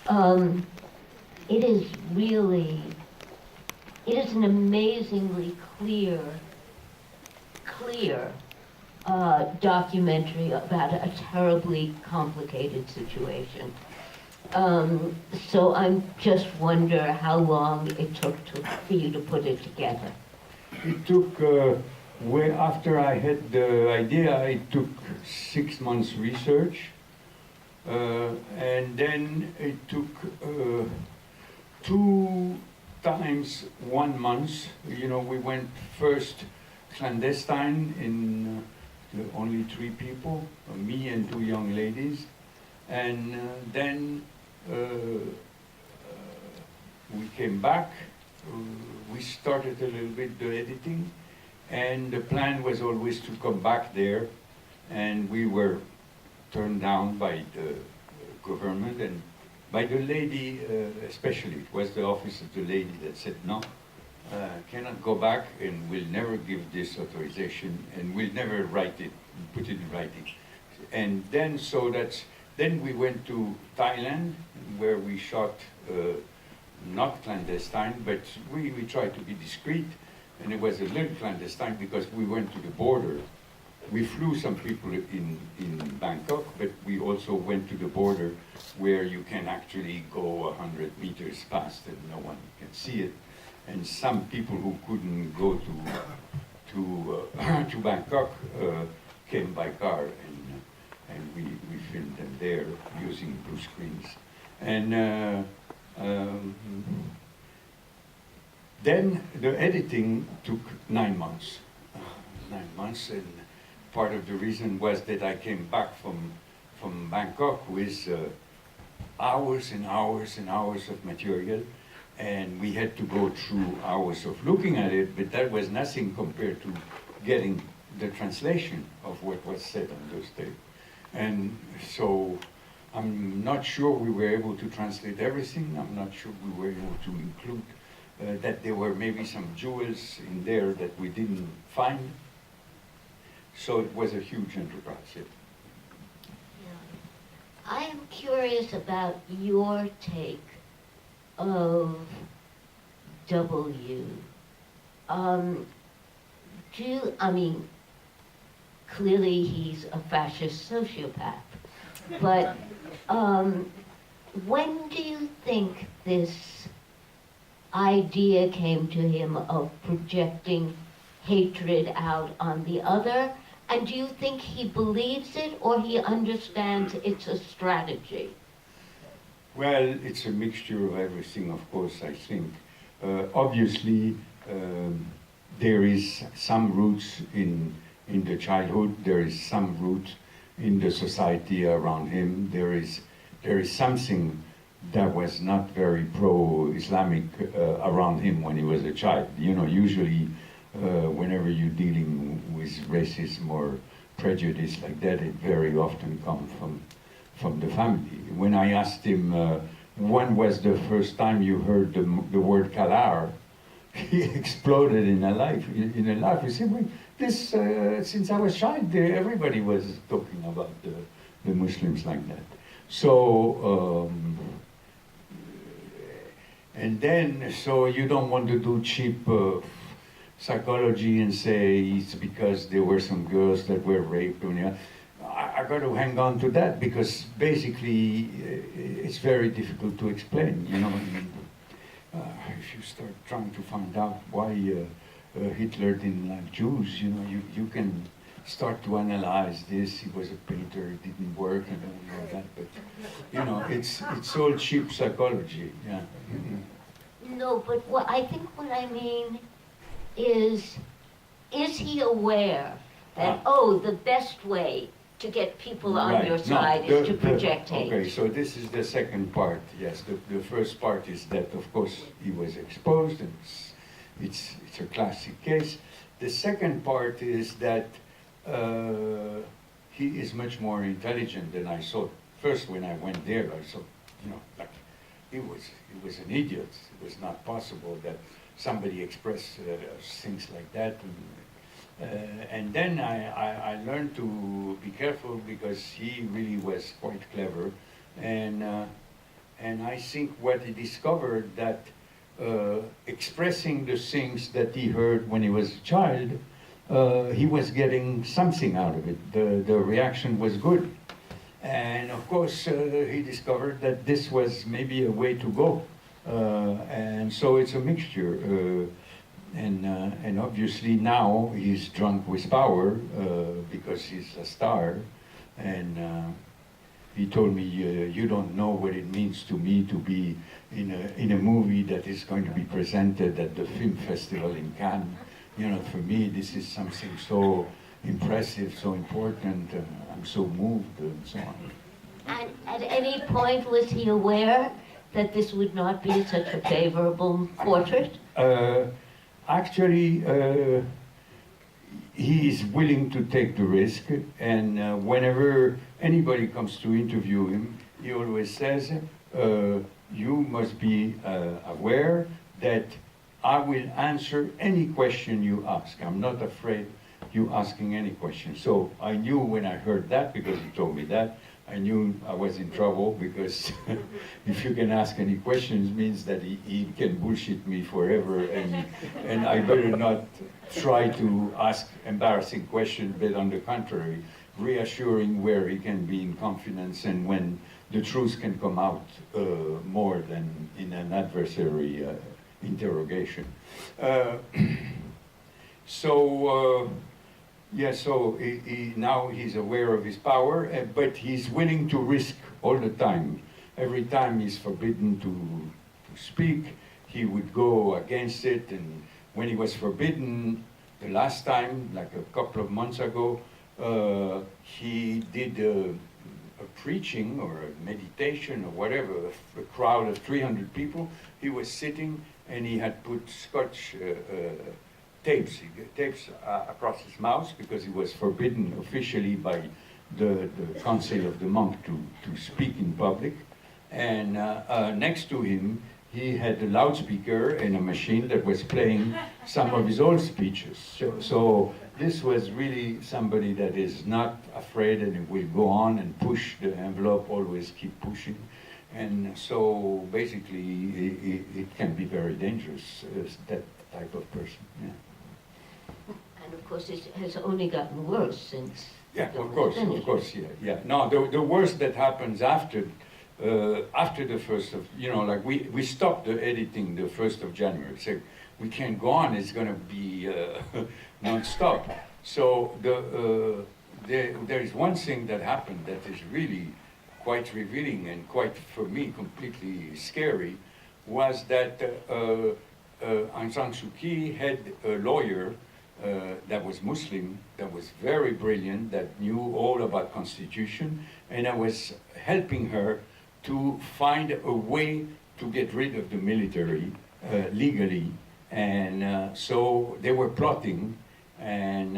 Um, it is really, it is an amazingly clear documentary about a terribly complicated situation. So I'm just wonder how long it took for you to put it together. It took, after I had the idea, it took 6 months research, and then it took 2 times 1 month. You know, we went first clandestine in only 3 people, me and 2 young ladies, and then we came back. We started a little bit the editing, and the plan was always to come back there, and we were turned down by the government and by the lady, especially. It was the office of the lady that said, no, cannot go back, and we'll never give this authorization, and we'll never write it, put it in writing. And then, then we went to Thailand, where we shot not clandestine, but we tried to be discreet, and it was a little clandestine because we went to the border. We flew some people in Bangkok, but we also went to the border where you can actually go 100 meters past and no one can see it. And some people who couldn't go to Bangkok came by car, and we filmed them there using blue screens. And then the editing took 9 months. 9 months, and part of the reason was that I came back from Bangkok with hours and hours and hours of material, and we had to go through hours of looking at it, but that was nothing compared to getting the translation of what was said on those tapes. And so I'm not sure we were able to translate everything. I'm not sure we were able to include that there were maybe some jewels in there that we didn't find. So it was a huge enterprise. Yeah. I am curious about your take of W. Clearly he's a fascist sociopath, but when do you think this idea came to him of projecting hatred out on the other? And do you think he believes it, or he understands it's a strategy? Well, it's a mixture of everything, of course, I think. Obviously, there is some roots in the childhood, there is some roots in the society around him. There is something that was not very pro-Islamic around him when he was a child. You know, usually whenever you're dealing with racism or prejudice like that, it very often comes from the family. When I asked him when was the first time you heard the word kalar, he exploded in a laugh. He said, well, this, since I was a child, everybody was talking about the Muslims like that. So, and then, so you don't want to do cheap psychology and say it's because there were some girls that were raped. I got to hang on to that because basically it's very difficult to explain, you know. If you start trying to find out why Hitler didn't like Jews, you know, you can start to analyze this. He was a painter, it didn't work, and all that. But you know, it's all cheap psychology. Yeah. No, but I think what I mean is he aware that the best way to get people on your side is to project hate? Okay, so this is the second part. Yes, the first part is that, of course, he was exposed, and it's a classic case. The second part is that he is much more intelligent than I thought. First, when I went there, I thought, you know, like he was an idiot. It was not possible that somebody expressed things like that. And then I learned to be careful because he really was quite clever, and And I think what he discovered that expressing the things that he heard when he was a child, he was getting something out of it. The reaction was good. And of course, he discovered that this was maybe a way to go. And so it's a mixture. And obviously now he's drunk with power because he's a star. And he told me, you don't know what it means to me to be in a movie that is going to be presented at the film festival in Cannes. You know, for me, this is something so impressive, so important. I'm so moved, and so on. And at any point was he aware that this would not be such a favorable portrait? Actually, he is willing to take the risk, and whenever anybody comes to interview him, he always says, you must be aware that I will answer any question you ask. I'm not afraid you asking any question. So I knew when I heard that, because he told me that, I knew I was in trouble, because if you can ask any questions means that he can bullshit me forever, and I better not try to ask embarrassing questions, but on the contrary, reassuring where he can be in confidence and when the truth can come out more than in an adversary interrogation. So now he's aware of his power, but he's willing to risk all the time. Every time he's forbidden to speak, he would go against it. And when he was forbidden the last time, like a couple of months ago, he did a preaching or a meditation or whatever, a crowd of 300 people. He was sitting and he had put scotch tapes across his mouth, because he was forbidden officially by the council of the monk to speak in public. And next to him, he had a loudspeaker and a machine that was playing some of his old speeches. So this was really somebody that is not afraid and will go on and push the envelope, always keep pushing. And so basically it can be very dangerous, that type of person. Yeah. And of course it has only gotten worse since. Yeah, of course, yeah. No, the worst that happens after the 1st of, like we stopped the editing the 1st of January. So we can't go on, it's going to be non-stop. So there is one thing that happened that is really quite revealing and quite, for me, completely scary, was that Aung San Suu Kyi had a lawyer that was Muslim, that was very brilliant, that knew all about constitution, and I was helping her to find a way to get rid of the military legally. And so they were plotting, and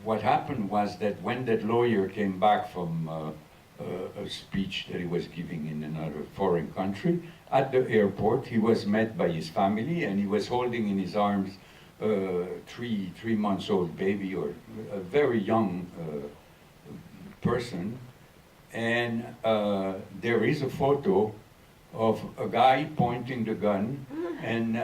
what happened was that when that lawyer came back from a speech that he was giving in another foreign country, at the airport he was met by his family, and he was holding in his arms a three months old baby, or a very young person. And there is a photo of a guy pointing the gun and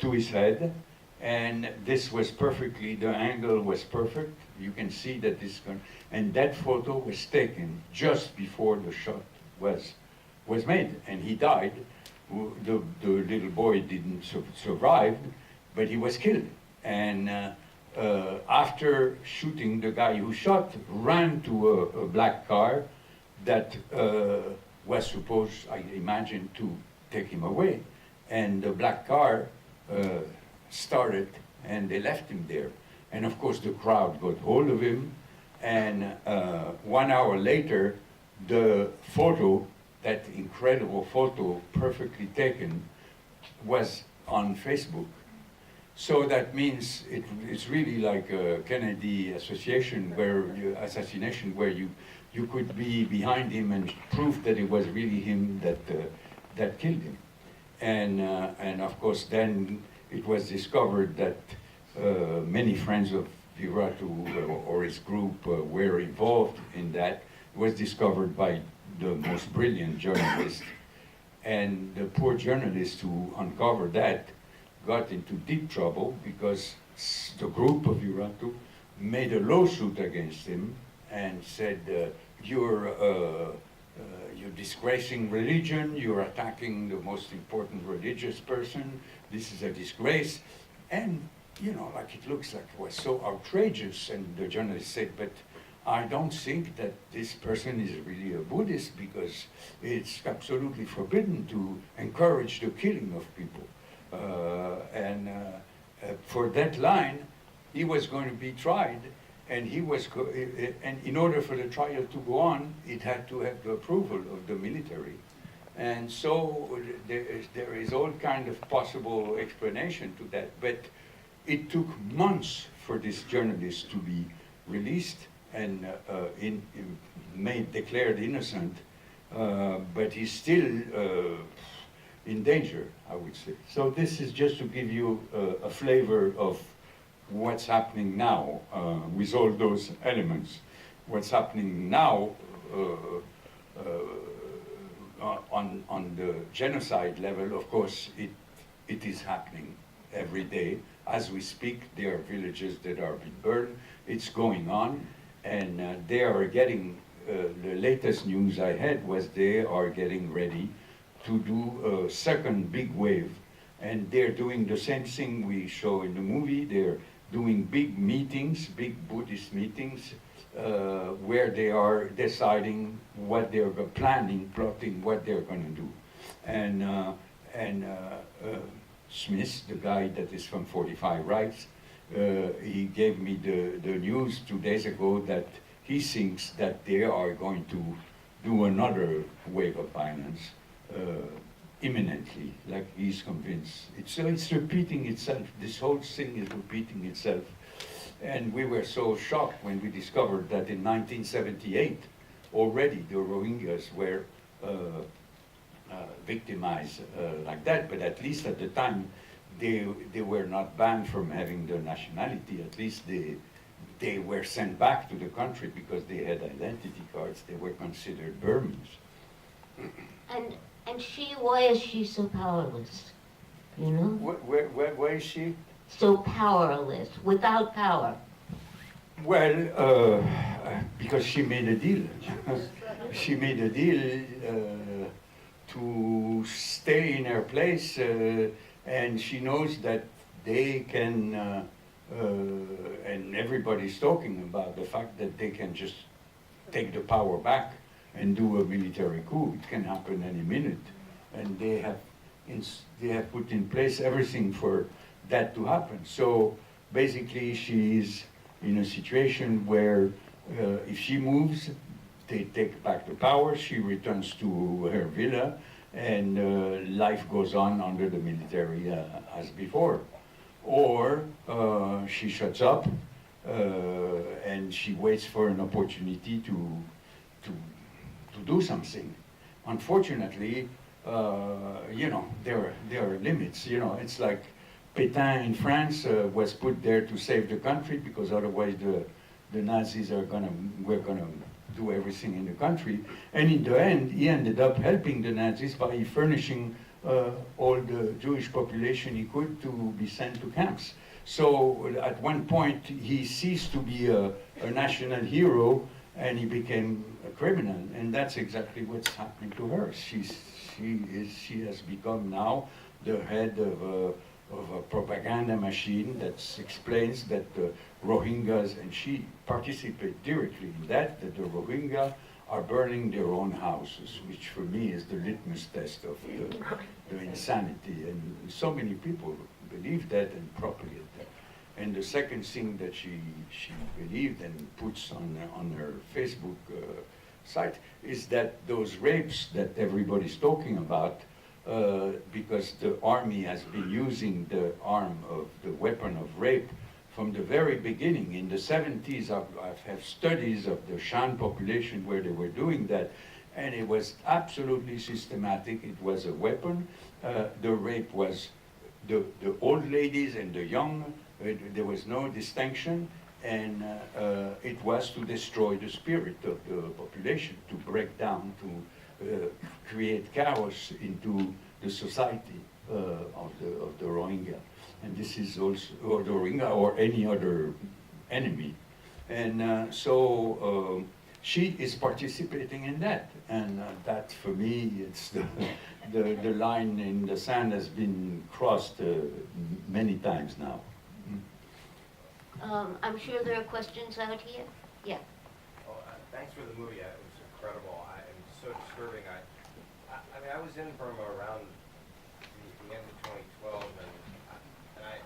to his head, and this was perfectly, the angle was perfect. You can see that this gun, and that photo was taken just before the shot was made, and he died. The little boy didn't survive, but he was killed. And after shooting, the guy who shot ran to a black car that was supposed, I imagine, to take him away. And the black car started, and they left him there. And of course the crowd got hold of him, and 1 hour later, the photo, that incredible photo, perfectly taken, was on Facebook. So that means it's really like a Kennedy assassination where you could be behind him and prove that it was really him that killed him. And of course then it was discovered that many friends of Viratu or his group were involved in that. It was discovered by the most brilliant journalist. And the poor journalist who uncovered that got into deep trouble because the group of Uratu made a lawsuit against him and said, you're disgracing religion, you're attacking the most important religious person, this is a disgrace. And, you know, like it looks like it was so outrageous. And the journalist said, but I don't think that this person is really a Buddhist because it's absolutely forbidden to encourage the killing of people. For that line, he was going to be tried, and and in order for the trial to go on, it had to have the approval of the military. And so there is all kind of possible explanation to that. But it took months for this journalist to be released and declared innocent, but he's still in danger, I would say. So this is just to give you a flavor of what's happening now with all those elements. What's happening now on the genocide level, of course, it is happening every day. As we speak, there are villages that are being burned. It's going on, and they are getting, the latest news I had was they are getting ready to do a second big wave. And they're doing the same thing we show in the movie. They're doing big meetings, big Buddhist meetings, where they are deciding what they're plotting what they're going to do. And Smith, the guy that is from 45 Rights, he gave me the news 2 days ago that he thinks that they are going to do another wave of violence imminently, like he's convinced. It's repeating itself. This whole thing is repeating itself. And we were so shocked when we discovered that in 1978, already the Rohingyas were victimized like that, but at least at the time, they were not banned from having their nationality. At least they were sent back to the country because they had identity cards. They were considered Burmese. And why is she so powerless? You know? Why is she? So powerless, without power. Well, because she made a deal. She made a deal to stay in her place, and she knows that they can, and everybody's talking about the fact that they can just take the power back and do a military coup. It can happen any minute, and they have put in place everything for that to happen. So basically, she is in a situation where if she moves, they take back the power. She returns to her villa, and life goes on under the military as before. Or she shuts up and she waits for an opportunity to do something. Unfortunately, you know, there are limits. You know, it's like Pétain in France was put there to save the country because otherwise the Nazis were gonna do everything in the country. And in the end, he ended up helping the Nazis by furnishing all the Jewish population he could to be sent to camps. So at one point, he ceased to be a national hero, and he became a criminal, and that's exactly what's happening to her. She has become now the head of a propaganda machine that explains that the Rohingyas, and she participates directly in that the Rohingya are burning their own houses, which for me is the litmus test of the insanity. And so many people believe that and propagate that. And the second thing that she believed and puts on her Facebook site is that those rapes that everybody's talking about, because the army has been using the weapon of rape from the very beginning. In the 70s, I've had studies of the Shan population where they were doing that, and it was absolutely systematic. It was a weapon. The rape was the old ladies and the young. There was no distinction, and it was to destroy the spirit of the population, to break down, to create chaos into the society of the Rohingya. And this is also, or the Rohingya or any other enemy. And she is participating in that. And that, for me, it's the line in the sand has been crossed many times now. I'm sure there are questions out here. Yeah. Well, thanks for the movie. It was incredible. And so disturbing. I mean, I was in Burma around the end of 2012, and I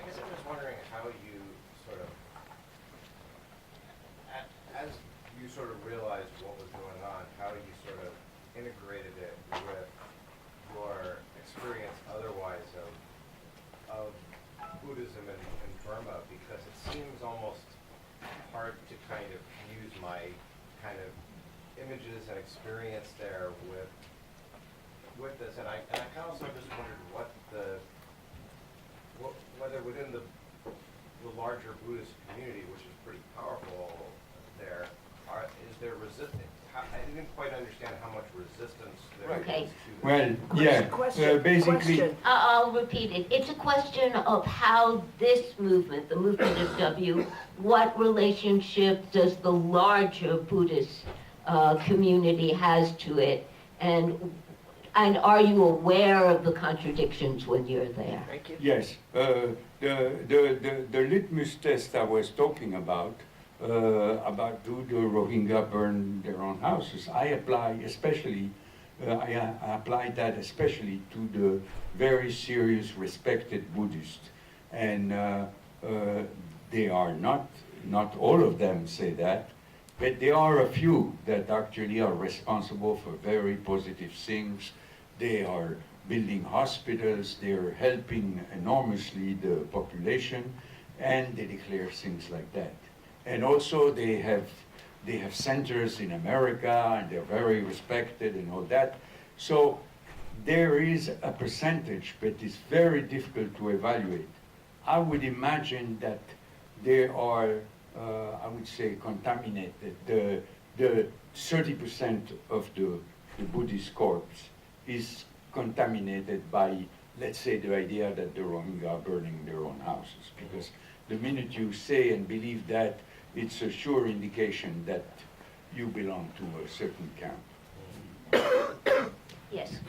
guess I'm just wondering how you sort of, as you sort of realized what was going on, how you sort of integrated it with your experience otherwise of Buddhism in Burma, because it seems almost hard to kind of fuse my kind of images and experience there with this, and I kind of also just wondered whether within the larger Buddhist community, which is pretty powerful there, is there resistance? I didn't quite understand how much resistance there Okay. is to this. Well, yeah, basically, I'll repeat it. It's a question of how this movement, the movement of W, what relationship does the larger Buddhist community has to it, and are you aware of the contradictions when you're there? Thank you. yes. The litmus test I was talking about do the Rohingya burn their own houses? I apply that especially to the very serious, respected Buddhists, and they are not all of them say that, but there are a few that actually are responsible for very positive things. They are building hospitals, they're helping enormously the population, and they declare things like that. And also they have centers in America, and they're very respected and all that. So there is a percentage, but it's very difficult to evaluate. I would imagine that there are, I would say, contaminated. The 30% of the Buddhist corps is contaminated by, let's say, the idea that the Rohingya are burning their own houses. Because the minute you say and believe that, it's a sure indication that you belong to a certain camp. Yes.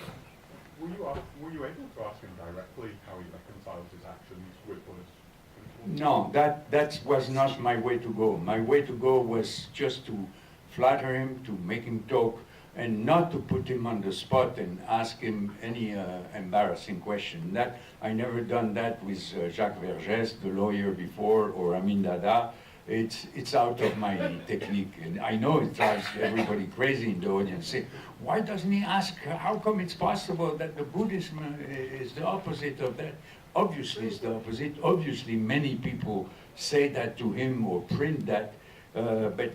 Were you able to ask him directly how he reconciles his actions with Buddhist principles? No, that was not my way to go. My way to go was just to flatter him, to make him talk, and not to put him on the spot and ask him any embarrassing question. That I never done that with Jacques Vergès, the lawyer before, or Amin Dada. It's out of my technique, and I know it drives everybody crazy in the audience. Say, why doesn't he ask? How come it's possible that the Buddhism is the opposite of that? Obviously, it's the opposite. Obviously, many people say that to him or print that, but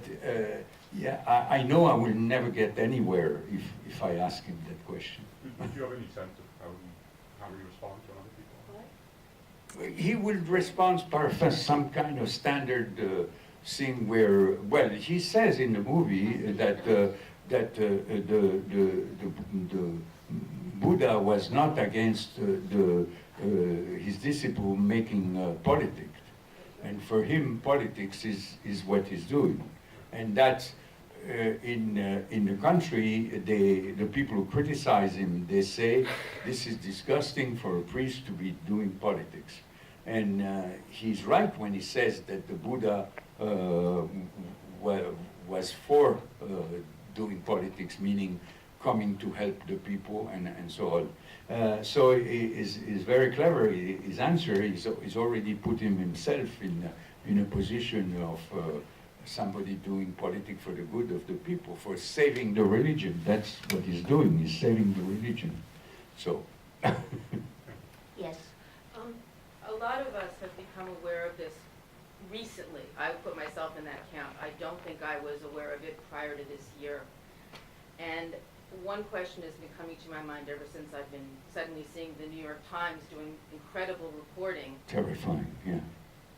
yeah, I know I will never get anywhere if I ask him that question. Did you have any sense of how he responds when other people? He will respond by some kind of standard thing where, well, he says in the movie that the Buddha was not against his disciple making politics, and for him politics is what he's doing, and that's in the country, the people who criticize him, they say this is disgusting for a priest to be doing politics. And he's right when he says that the Buddha was for doing politics, meaning coming to help the people and so on. So he's very clever. His answer is already put him himself in a position of somebody doing politics for the good of the people, for saving the religion. That's what he's doing, he's saving the religion. So. Yes. A lot of us have become aware of this recently. I put myself in that camp. I don't think I was aware of it prior to this year. And one question has been coming to my mind ever since I've been suddenly seeing the New York Times doing incredible reporting. Terrifying, yeah.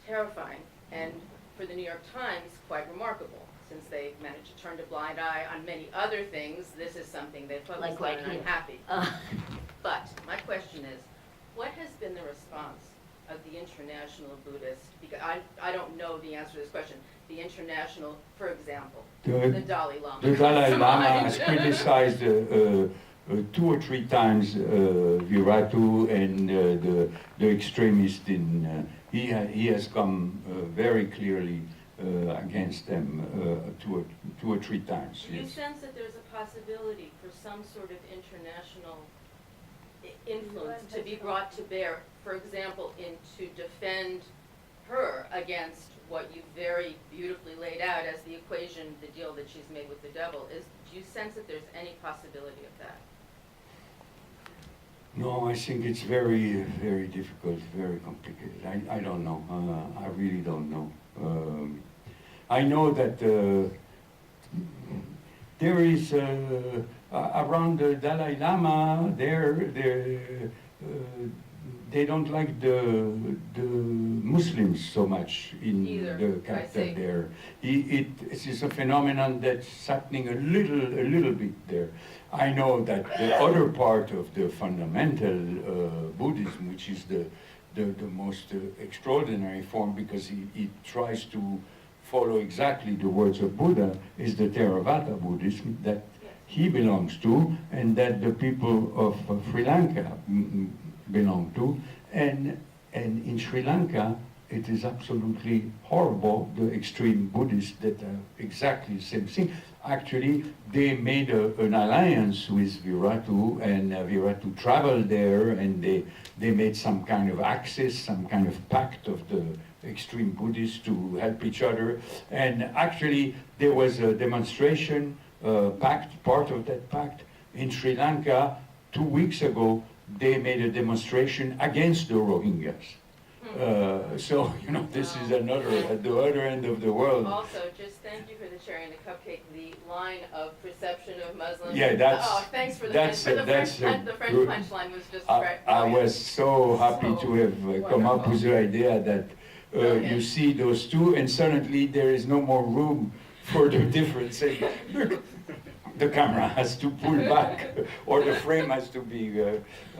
Terrifying. And for the New York Times, quite remarkable. Since they managed to turn a blind eye on many other things, this is something they focused Like on, right and I'm here. happy. But my question is, what has been the response of the international Buddhists? Because I don't know the answer to this question. The international, for example, the Dalai Lama. The Dalai Come Lama on. has criticized 2 or 3 times Viratu and the extremist in. He has come very clearly against them 2 or 3 times. Do you Yes. sense that there's a possibility for some sort of international influence to be brought to bear, for example, to defend her against what you very beautifully laid out as the equation, the deal that she's made with the devil? Do you sense that there's any possibility of that? No, I think it's very, very difficult, very complicated. I don't know. I really don't know. I know that there is around the Dalai Lama. They don't like the Muslims so much in Either, the I capital see. there. It is a phenomenon that's happening a little bit there. I know that the other part of the fundamental Buddhism, which is the most extraordinary form, because it tries to follow exactly the words of Buddha, is the Theravada Buddhism that he belongs to, and that the people of Sri Lanka belong to, and in Sri Lanka it is absolutely horrible, the extreme Buddhists that are exactly the same thing. Actually, they made an alliance with Viratu, and Viratu traveled there, and they made some kind of access, some kind of pact of the extreme Buddhists to help each other. And actually, there was a demonstration pact, part of that pact, in Sri Lanka 2 weeks ago. They made a demonstration against the Rohingyas. So, you know, this is another, at the other end of the world. Also, just thank you for the cherry and the cupcake, the line of perception of Muslims. Yeah, that's- Oh, thanks for the that's- French, that's the French good. punchline was just I brilliant. was so happy So to have come up with the idea that Brilliant. you see those two, and suddenly there is no more room for the difference. And the camera has to pull back, or the frame has to be,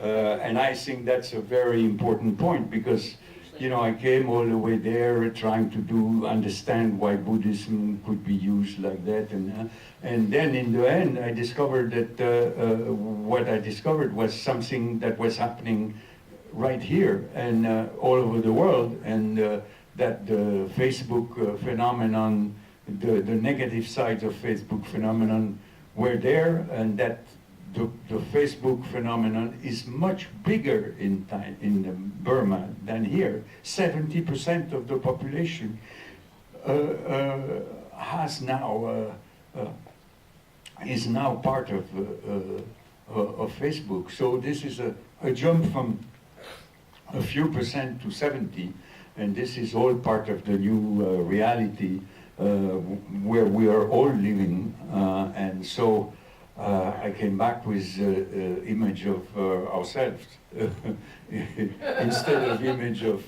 and I think that's a very important point, because, you know, I came all the way there trying to understand why Buddhism could be used like that, and then in the end I discovered that what I discovered was something that was happening right here and all over the world, and that the Facebook phenomenon, the negative sides of Facebook phenomenon were there, and that the Facebook phenomenon is much bigger in Burma than here. 70% of the population is now part of Facebook. So this is a jump from a few percent to 70, and this is all part of the new reality where we are all living, and so I came back with image of ourselves instead of image of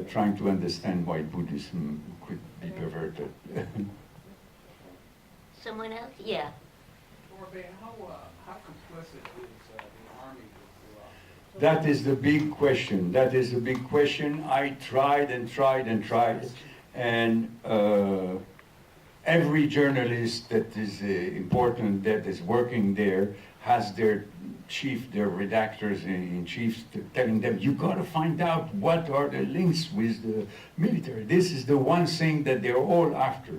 trying to understand why Buddhism could be perverted. Someone else? Yeah. Barbet, how complicit is the army with That is the big question. That is the big question. I tried and tried and tried, and every journalist that is important, that is working there, has their chief, their redactors in chief, telling them, you got to find out what are the links with the military. This is the one thing that they're all after.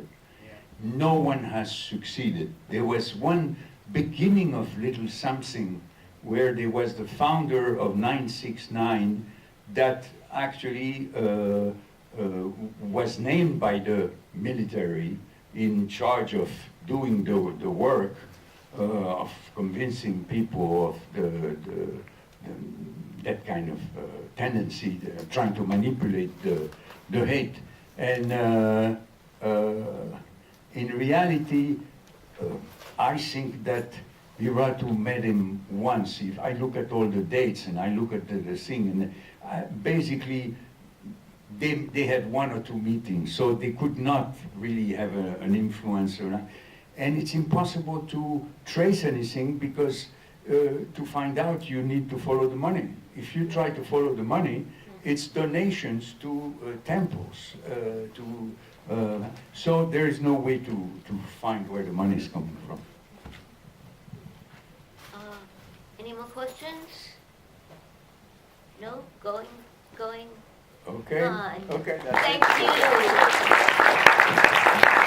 No one has succeeded. There was one beginning of little something where there was the founder of 969 that actually was named by the military in charge of doing the work of convincing people of that kind of tendency, trying to manipulate the hate. And in reality, I think that Viratu met him once. If I look at all the dates and I look at the thing, and basically they had one or two meetings, so they could not really have an influence or not. And it's impossible to trace anything because to find out you need to follow the money. If you try to follow the money, it's donations to temples, so there is no way to find where the money is coming from. Any more questions? No? Going Okay. on. Okay. That's Thank it. you.